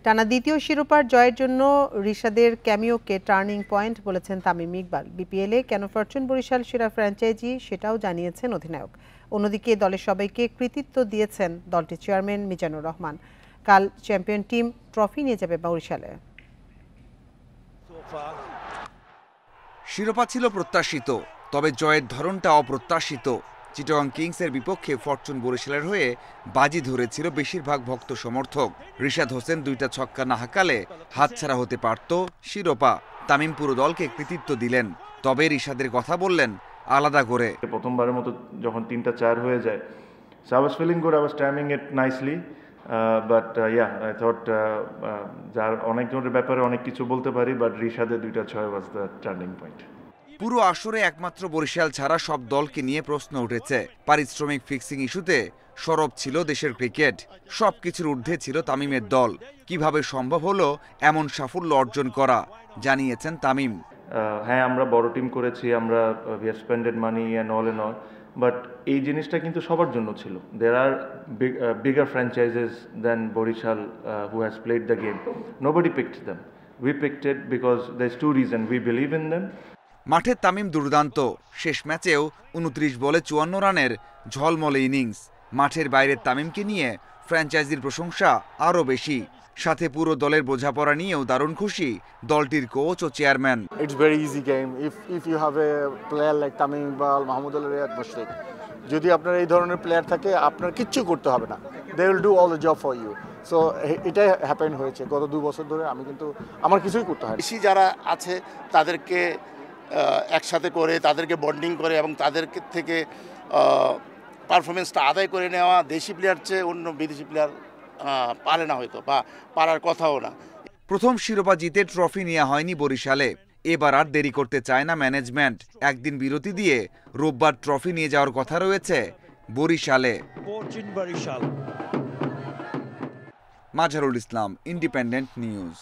টানা দ্বিতীয় শিরোপার জয়ের জন্য রিশাদের ক্যামিওকে টার্নিং পয়েন্ট বলেছেন তামিম ইকবাল। বিপিএলে কেন ফরচুন বরিশাল সেরা ফ্র্যাঞ্চাইজি সেটাও জানিয়েছেন অধিনায়ক। অন্যদিকে দলের সবাইকে কৃতিত্ব দিয়েছেন দলটির চেয়ারম্যান মিজানুর রহমান। কাল চ্যাম্পিয়ন টিম ট্রফি নিয়ে যাবে বরিশালে। শিরোপা ছিল প্রত্যাশিত, তবে জয়ের ধরনটা অপ্রত্যাশিত। চিটাগং কিংসের বিপক্ষে ফরচুন বরিশালের হয়ে বাজি ধরেছিল বেশিরভাগ ভক্ত সমর্থক। রিশাদ হোসেন 2টা ছক্কা না হাঁকালে হাতছাড়া হতে পারত শিরোপা। তামিম পুরো দলকে কৃতিত্ব দিলেন, তবে রিশাদের কথা বললেন আলাদা করে। প্রথমবারের মতো যখন 3-4 হয়ে যায়, so I was feeling good, I was timing it nicely, but yeah, I thought যার অনেকজনের ব্যাপারে অনেক কিছু বলতে পারি, বাট রিশাদের 2টা 6 was the turning point. পুরো আসরে একমাত্র বরিশাল ছাড়া সব দলকে নিয়ে প্রশ্ন উঠেছে। পারিশ্রমিক ফিক্সিং ইস্যুতে সরব ছিল দেশের ক্রিকেট। সবকিছুর ঊর্ধ্বে ছিল তামিমের দল। কিভাবে সম্ভব হলো এমন সাফল্য অর্জন করা, জানিয়েছেন তামিম। হ্যাঁ, আমরা বড় টিম করেছি, আমরা we have spent money and all and all, but এই জিনিসটা কিন্তু সবার জন্য ছিল। There are bigger franchises than Borishal who has played the game. Nobody picked them. We picked it because there's 2 reasons. We believe in them. মাঠে তামিম দুর্দান্ত। শেষ ম্যাচেও 29 বলে 54 রানের ঝলমলে ইনিংস। মাঠের বাইরে তামিমকে নিয়ে ফ্র্যাঞ্চাইজির প্রশংসা আরও বেশি। সাথে পুরো দলের বোঝাপড়া নিয়েও দারুণ খুশি দলটির কোচ ও chairman. It's very easy game if you have a player like Tamim Iqbal, Mahmudul Riyad, Mushfiq. যদি আপনার এই ধরনের প্লেয়ার থাকে, আপনার কিচ্ছু করতে হবে না, they will do all the job for you. So এটাই হ্যাপেন হয়েছে গত 2 বছর ধরে। আমি কিন্তু আমার কিছুই করতে হয়। বেশি যারা আছে তাদেরকে একসাথে করে, তাদেরকে বন্ডিং করে এবং তাদের থেকে পারফরমেন্সটা আদায় করে নেওয়া দেশি প্লেয়ার চেয়ে অন্য বিদেশি প্লেয়ার পারে না, হয়তো বা পারার কথাও না। প্রথম শিরোপা জিতে ট্রফি নেওয়া হয়নি বরিশালে। এবার আর দেরি করতে চায় না ম্যানেজমেন্ট। একদিন বিরতি দিয়ে রোববার ট্রফি নিয়ে যাওয়ার কথা রয়েছে বরিশালে। মাঝারুল ইসলাম, ইন্ডিপেন্ডেন্ট নিউজ।